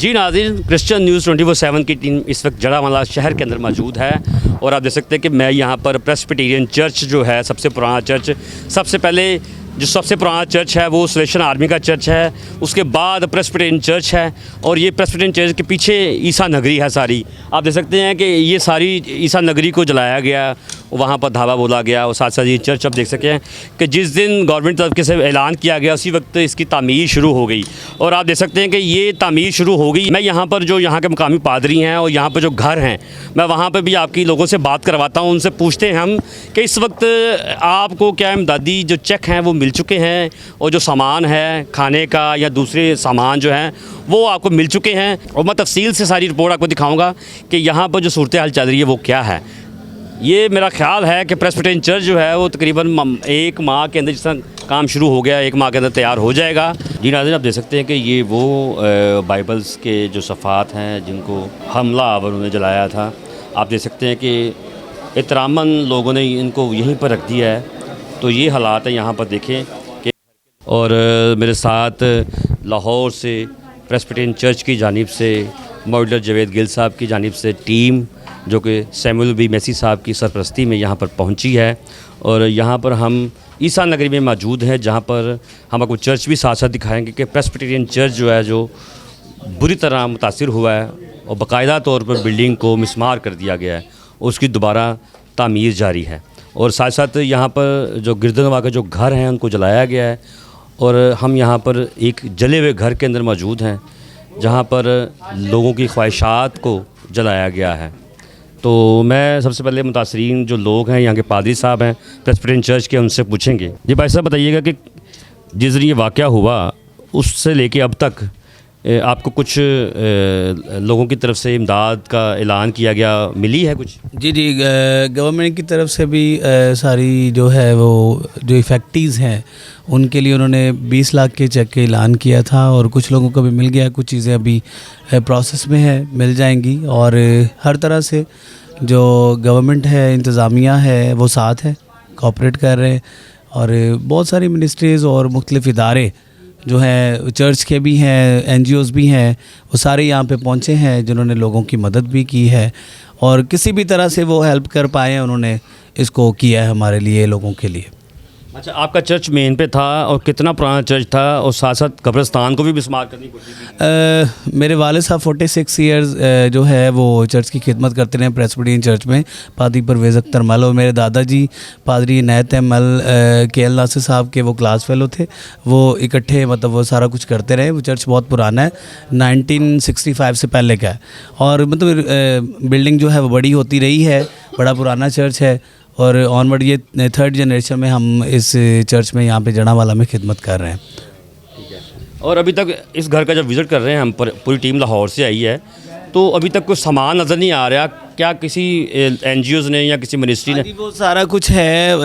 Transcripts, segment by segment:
जी नाज़रीन, Christian news 24/7 की team इस वक्त जड़ावाला शहर के अंदर मौजूद है और आप देख सकते हैं कि मैं यहाँ पर प्रेस्बिटेरियन चर्च जो है सबसे पुराना चर्च, सबसे पहले जो सबसे पुराना चर्च है वो सलेशन आर्मी का चर्च है, उसके बाद प्रेस्बिटेरियन चर्च है और ये प्रेस्बिटेरियन चर्च के पीछे ईसा नगरी है सारी। आप देख सकते हैं कि ये सारी ईसा नगरी को जलाया गया, वहाँ पर धावा बोला गया और साथ साथ ये चर्च आप देख सकते हैं कि जिस दिन गवर्नमेंट तरफ से ऐलान किया गया उसी वक्त इसकी तामीर शुरू हो गई और आप देख सकते हैं कि ये तामीर शुरू हो गई। मैं यहाँ पर जो यहाँ के मुकामी पादरी हैं और यहाँ पर जो घर हैं, मैं वहाँ पर भी आपकी लोगों से बात करवाता हूँ, उनसे पूछते हैं हम कि इस वक्त आपको क्या इमदादी जो चेक हैं वो मिल चुके हैं और जो सामान है खाने का या दूसरे सामान जो हैं वो आपको मिल चुके हैं। और मैं तफसील से सारी रिपोर्ट आपको दिखाऊँगा कि यहाँ पर जो सूरत हाल चल रही है वो क्या है। ये मेरा ख्याल है कि प्रेस्बिटेरियन चर्च जो है वो तकरीबन 1 माह के अंदर जिस तरह काम शुरू हो गया 1 माह के अंदर तैयार हो जाएगा। जी नाज़रीन, आप देख सकते हैं कि ये वो बाइबल्स के जो सफ़ात हैं जिनको हमलावर उन्होंने जलाया था। आप देख सकते हैं कि एहतरामन लोगों ने इनको यहीं पर रख दिया है। तो ये हालात है यहाँ पर देखें कि और मेरे साथ लाहौर से प्रेस्बिटेरियन चर्च की जानिब से मॉडलर जवेद गिल साहब की जानिब से टीम जो कि सैमुअल बी मैसी साहब की सरपरस्ती में यहाँ पर पहुँची है और यहाँ पर हम ईसा नगरी में मौजूद हैं जहाँ पर हम आपको चर्च भी साथ साथ दिखाएंगे कि प्रेस्बिटेरियन चर्च जो है जो बुरी तरह मुतासिर हुआ है और बाकायदा तौर पर बिल्डिंग को मिसमार कर दिया गया है, उसकी दोबारा तामीर जारी है। और साथ साथ यहाँ पर जो गिरदनवा के जो घर हैं उनको जलाया गया है और हम यहाँ पर एक जले हुए घर के अंदर मौजूद हैं जहाँ पर लोगों की ख्वाहिशात को जलाया गया है। तो मैं सबसे पहले मुतासरीन जो लोग हैं यहाँ के पादरी साहब हैं प्रेस्बिटेरियन चर्च के, उनसे पूछेंगे। जी भाई साहब, बताइएगा कि जिस दिन ये वाक़या हुआ उससे लेके अब तक आपको कुछ लोगों की तरफ से इमदाद का ऐलान किया गया, मिली है कुछ? जी, गवर्नमेंट की तरफ से भी सारी जो है वो जो इफ़ेक्टिव्स हैं उनके लिए उन्होंने 20 लाख के चेक का ऐलान किया था और कुछ लोगों को भी मिल गया, कुछ चीज़ें अभी प्रोसेस में है, मिल जाएंगी। और हर तरह से जो गवर्नमेंट है, इंतज़ामिया है, वो साथ है, कोऑपरेट कर रहे हैं और बहुत सारी मिनिस्ट्रीज़ और मुख्तलिफ़ इदारे जो है चर्च के भी हैं, NGOs भी हैं, वो सारे यहाँ पे पहुँचे हैं जिन्होंने लोगों की मदद भी की है और किसी भी तरह से वो हेल्प कर पाए उन्होंने इसको किया है हमारे लिए, लोगों के लिए। अच्छा, आपका चर्च मेन पे था और कितना पुराना चर्च था और साथ साथ कब्रिस्तान को भी मिसमार करनी पड़ी थी? मेरे वाले साहब 46 ईयर्स जो है वो चर्च की खिदमत करते रहे प्रेस्बिटेरियन चर्च में, पादरी परवेज़ अख्तर मल, और मेरे दादाजी पादरी इनायत मल KL नासिर साहब के वो क्लास फेलो थे, वो इकट्ठे मतलब वो सारा कुछ करते रहे। वो चर्च बहुत पुराना है, 1965 से पहले का है और मतलब बिल्डिंग जो है वो बड़ी होती रही है, बड़ा पुराना चर्च है और ऑनवर्ड ये 3rd जनरेशन में हम इस चर्च में यहाँ पे जड़ावाला में खिदमत कर रहे हैं। ठीक है। और अभी तक इस घर का जब विज़िट कर रहे हैं हम, पूरी टीम लाहौर से आई है, तो अभी तक कोई सामान नज़र नहीं आ रहा, क्या किसी NGOs ने या किसी मिनिस्ट्री ने? वो सारा कुछ है,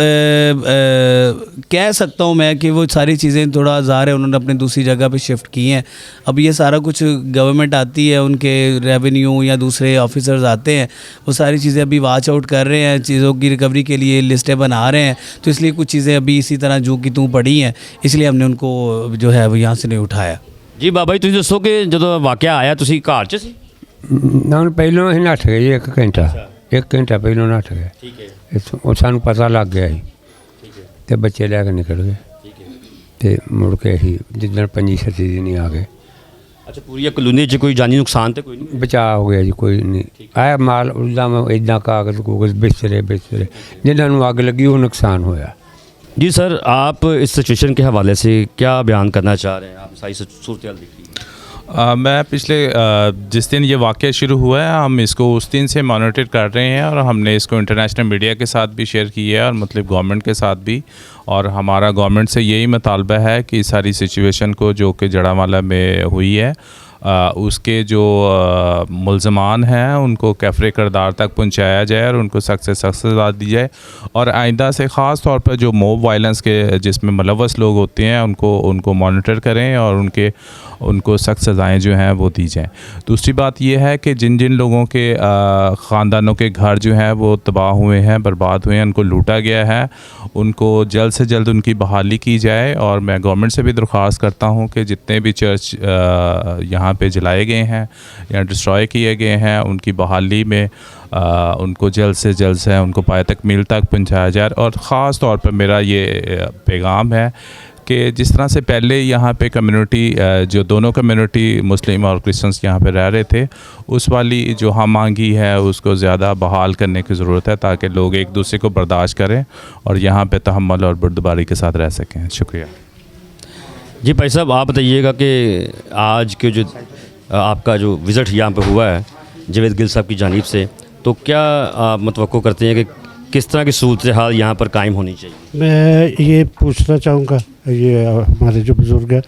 कह सकता हूँ मैं कि वो सारी चीज़ें थोड़ा ज़ाहिर है उन्होंने अपने दूसरी जगह पे शिफ्ट की हैं। अब ये सारा कुछ गवर्नमेंट आती है, उनके रेवेन्यू या दूसरे ऑफिसर्स आते हैं, वो सारी चीज़ें अभी वॉच आउट कर रहे हैं, चीज़ों की रिकवरी के लिए लिस्टें बना रहे हैं, तो इसलिए कुछ चीज़ें अभी इसी तरह जू की तू पड़ी हैं, इसलिए हमने उनको जो है वो यहाँ से नहीं उठाया। जी बाबा जी, तुम दसो कि जो वाक़या आया तुसी घर च सी? ना पहलों अं नठ गए जी, 1 घंटा पहलों नठ गए। ठीक है। और सानू पता लग गया ही तो बच्चे लैके निकल गए तो मुड़ के ही जिदन 25-26 दिन आ गए। अच्छा, पूरी कॉलोनी च कोई जानी नुकसान तो कोई नहीं? बचाव हो गया जी, कोई नहीं आया माल उदा इदा कागज़ कूगज़ बिस्तरे जिन्होंने अग लगी वो नुकसान होया। जी सर, आप इस सिचुएशन के हवाले से क्या बयान करना चाह रहे हैं? आप सारी सूरत हाल देखिए। मैं पिछले जिस दिन ये वाक़या शुरू हुआ है हम इसको उस दिन से मॉनिटर कर रहे हैं और हमने इसको इंटरनेशनल मीडिया के साथ भी शेयर किया है और मतलब गवर्नमेंट के साथ भी, और हमारा गवर्नमेंट से यही मुतालबा है कि सारी सिचुएशन को जो कि जड़ावाला में हुई है उसके जो मुल्ज़मान हैं उनको कैफ़रे किरदार तक पहुंचाया जाए और उनको सख्त से सख्त सज़ा दी जाए और आइंदा से ख़ास तौर पर जो मॉब वायलेंस के जिसमें मुलव्वस लोग होते हैं उनको मॉनिटर करें और उनको सख्त सज़ाएँ जो हैं वो दी जाएँ। दूसरी बात ये है कि जिन जिन लोगों के ख़ानदानों के घर जो हैं वो तबाह हुए हैं, बर्बाद हुए हैं, उनको लूटा गया है, उनको जल्द से जल्द उनकी बहाली की जाए। और मैं गवर्नमेंट से भी दरख्वास्त करता हूँ कि जितने भी चर्च यहाँ पे जलाए गए हैं या डिस्ट्रॉय किए गए हैं, उनकी बहाली में उनको जल्द से उनको पाए तकमील तक पहुँचाया जाए। और ख़ास तौर पर मेरा ये पैगाम है कि जिस तरह से पहले यहाँ पे कम्युनिटी जो दोनों कम्युनिटी मुस्लिम और क्रिश्चियंस यहाँ पे रह रहे थे, उस वाली जो हम मांगी है उसको ज़्यादा बहाल करने की ज़रूरत है ताकि लोग एक दूसरे को बर्दाश्त करें और यहाँ पे तहम्मुल और बुर्दबारी के साथ रह सकें। शुक्रिया जी भाई साहब, आप बताइएगा कि आज के जो आपका जो विज़िट यहाँ पे हुआ है जावेद गिल साहब की जानिब से, तो क्या आप मुतवक्को करते हैं कि किस तरह की सूरत हाल यहाँ पर कायम होनी चाहिए? मैं ये पूछना चाहूँगा, ये हमारे जो बुज़ुर्ग हैं,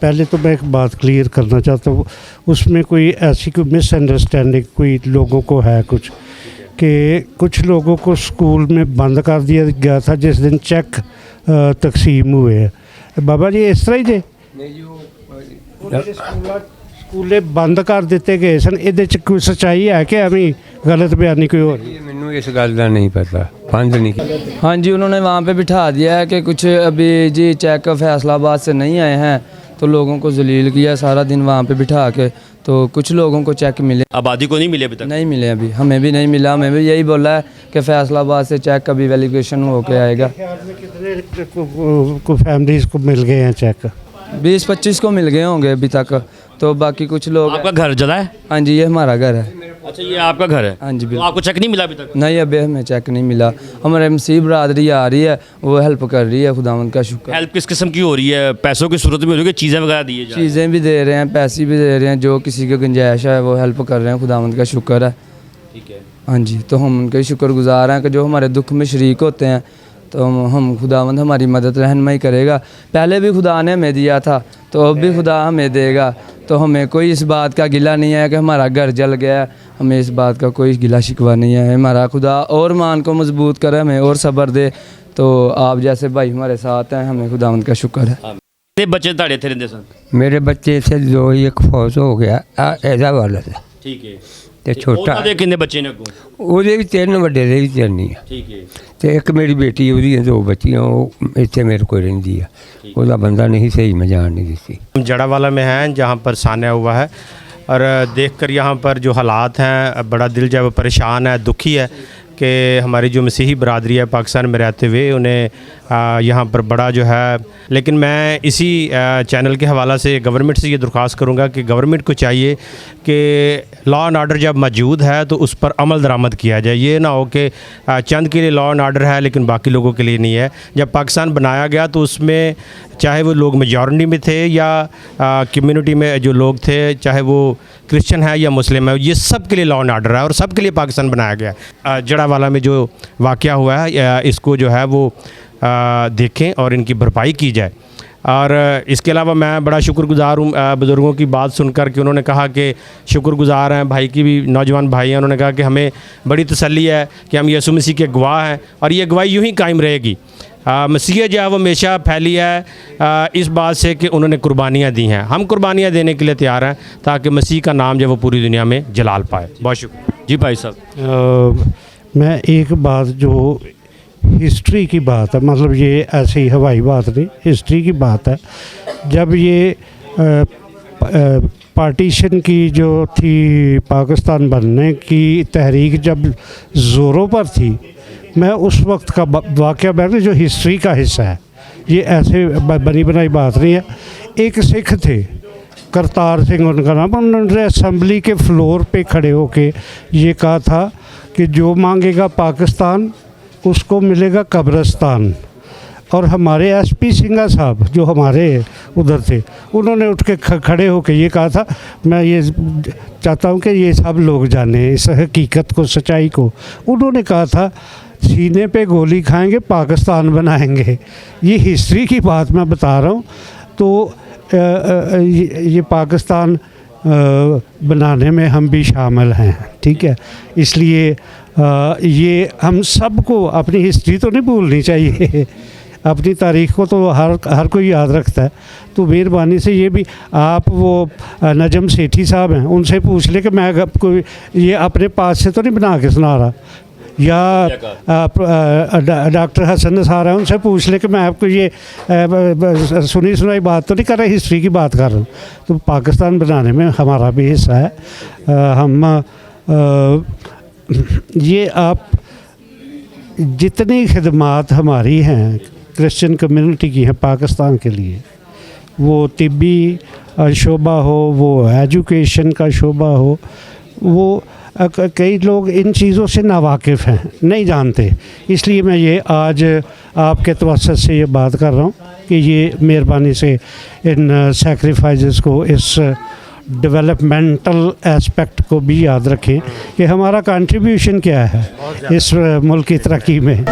पहले तो मैं एक बात क्लियर करना चाहता हूँ, उसमें कोई ऐसी कोई मिसअंडरस्टैंडिंग कोई लोगों को है कुछ, कि कुछ लोगों को स्कूल में बंद कर दिया गया था जिस दिन चेक तकसीम हुए हैं। बाबा जी इस तरह ही जे स्कूले बंद कर दिते गए सन, ये कोई सच्चाई है कि अभी गलत बयानी कोई और? मैनू इस गल का नहीं पता, बंद नहीं किया। हाँ जी, उन्होंने वहाँ पे बिठा दिया है कि कुछ अभी जी चेक फैसलाबाद से नहीं आए हैं तो लोगों को जलील किया सारा दिन वहाँ पे बिठा के, तो कुछ लोगों को चेक मिले, आबादी को नहीं मिले अभी तक? नहीं मिले अभी, हमें भी नहीं मिला। हमें भी यही बोला है कि फैसलाबाद से चेक कभी वेरिफिकेशन हो के आएगा। कितने को फैमिलीज़ को मिल गए हैं चेक? 20-25 को मिल गए होंगे अभी तक, तो बाकी कुछ लोग। आपका घर जला है? हाँ जी, ये हमारा घर है। अच्छा, ये आपका घर है? हाँ जी तो बिल्कुल। आपको चेक नहीं मिला अभी तक? नहीं, अभी हमें चेक नहीं मिला। हमारे मसीह बरादरी आ रही है, वो हेल्प कर रही है, खुदावंद का शुक्र। हेल्प किस किस्म की हो रही है? पैसों की सूरत में हो रही है कि चीज़ें वगैरह दी जा? चीज़ें भी दे रहे हैं, पैसे भी दे रहे हैं, जो किसी की गुंजाइश है वो हेल्प कर रहे हैं, खुदावंद का शुक्र है। ठीक है। हाँ जी, तो हम उनके शुक्रगुजार हैं कि जो हमारे दुख में शरीक होते हैं, तो हम खुदावंद हमारी मदद रहनुमाई करेगा। पहले भी खुदा ने हमें दिया था, तो अब भी खुदा हमें देगा। तो हमें कोई इस बात का गिला नहीं है कि हमारा घर जल गया, हमें इस बात का कोई गिला शिकवा नहीं है। हमारा खुदा और मान को मजबूत करे, हमें और सब्र दे। तो आप जैसे भाई हमारे साथ हैं, हमें खुदावंद का शुक्र है। कितने बच्चे ਤੁਹਾਡੇ ਇੱਥੇ ਰਹਿੰਦੇ ਸਨ? मेरे बच्चे से दो ही, एक फौज हो गया ऐसा वाला था ठीक है। ਤੇ ਛੋਟਾ ਉਹਨਾਂ ਦੇ ਕਿੰਨੇ ਬੱਚੇ ਨੇ ਅੱਗੋਂ? ਉਹਦੇ ਵੀ 3 ਵੱਡੇ ਦੇ ਵੀ 3 ਹੀ ਆ ਠੀਕ ਹੈ। ਤੇ ਇੱਕ ਮੇਰੀ ਬੇਟੀ ਉਹਦੀਆਂ 2 ਬੱਚੀਆਂ ਉਹ ਇੱਥੇ ਮੇਰੇ ਕੋਲ ਰਹਿੰਦੀ ਆ ਉਹਦਾ ਬੰਦਾ नहीं सही मैं जान नहीं दी। हम जड़ावाला में हैं जहाँ पर सान्या हुआ है और देखकर यहाँ पर जो हालात हैं बड़ा दिल जो है वो परेशान है, दुखी है कि हमारी जो मसीही बरादरी है पाकिस्तान में रहते हुए उन्हें यहाँ पर बड़ा जो है। लेकिन मैं इसी चैनल के हवाला से गवर्नमेंट से ये दरख्वास्त करूँगा कि गवर्नमेंट को चाहिए कि लॉ एंड आर्डर जब मौजूद है तो उस पर अमल दरामद किया जाए। ये ना हो कि चंद के लिए लॉ एंड आर्डर है लेकिन बाकी लोगों के लिए नहीं है। जब पाकिस्तान बनाया गया तो उसमें चाहे वो लोग मेजॉरिटी में थे या कम्युनिटी में जो लोग थे, चाहे वो क्रिश्चियन है या मुस्लिम है, ये सब के लिए लॉ एंड आर्डर है और सब के लिए पाकिस्तान बनाया गया है। जड़ावाला में जो वाक़या हुआ है इसको जो है वो देखें और इनकी भरपाई की जाए। और इसके अलावा मैं बड़ा शुक्रगुजार हूँ बुज़ुर्गों की बात सुनकर कि उन्होंने कहा कि शुक्रगुजार हैं, भाई की भी नौजवान भाई हैं, उन्होंने कहा कि हमें बड़ी तसल्ली है कि हम यीशु मसीह के गवाह हैं और ये गवाही यूँ ही कायम रहेगी। मसीह जो है वो हमेशा फैली है इस बात से कि उन्होंने कुर्बानियाँ दी हैं। हम कुर्बानियाँ देने के लिए तैयार हैं ताकि मसीह का नाम जो है वो पूरी दुनिया में जलाल पाए। बहुत शुक्रिया। जी भाई साहब, मैं एक बात जो हिस्ट्री की बात है, मतलब ये ऐसी हवाई बात नहीं, हिस्ट्री की बात है। जब ये पार्टीशन की जो थी, पाकिस्तान बनने की तहरीक जब ज़ोरों पर थी, मैं उस वक्त का वाक़या बैठे जो हिस्ट्री का हिस्सा है, ये ऐसे बनी बनाई बात नहीं है। एक सिख थे करतार सिंह उनका नाम, उन्होंने असम्बली के फ्लोर पे खड़े होके ये कहा था कि जो मांगेगा पाकिस्तान उसको मिलेगा कब्रिस्तान। और हमारे एसपी सिंघा साहब जो हमारे उधर थे, उन्होंने उठ के खड़े होकर ये कहा था, मैं ये चाहता हूँ कि ये सब लोग जाने इस हकीकत को, सच्चाई को। उन्होंने कहा था सीने पे गोली खाएंगे पाकिस्तान बनाएंगे। ये हिस्ट्री की बात मैं बता रहा हूँ। तो ये पाकिस्तान बनाने में हम भी शामिल हैं, ठीक है। इसलिए ये हम सबको अपनी हिस्ट्री तो नहीं भूलनी चाहिए। अपनी तारीख को तो हर कोई याद रखता है। तो मेहरबानी से ये भी आप वो नजम सेठी साहब हैं, उनसे पूछ ले कि मैं कोई ये अपने पास से तो नहीं बना के सुना रहा, या डॉक्टर हसन निसार है, उनसे पूछ ले कि मैं आपको ये सुनी सुनाई बात तो नहीं कर रहा, हिस्ट्री की बात कर रहा हूँ। तो पाकिस्तान बनाने में हमारा भी हिस्सा है। ये आप जितनी खिदमात हमारी हैं क्रिश्चियन कम्युनिटी की हैं पाकिस्तान के लिए, वो तिब्बी शोबा हो, वो एजुकेशन का शोबा हो, वो कई लोग इन चीज़ों से नावाकिफ़ हैं, नहीं जानते। इसलिए मैं ये आज आपके तवज्जुह से ये बात कर रहा हूँ कि ये मेहरबानी से इन सेक्रीफाइसेस को, इस डेवलपमेंटल एस्पेक्ट को भी याद रखें कि हमारा कंट्रीब्यूशन क्या है इस मुल्क की तरक्की में।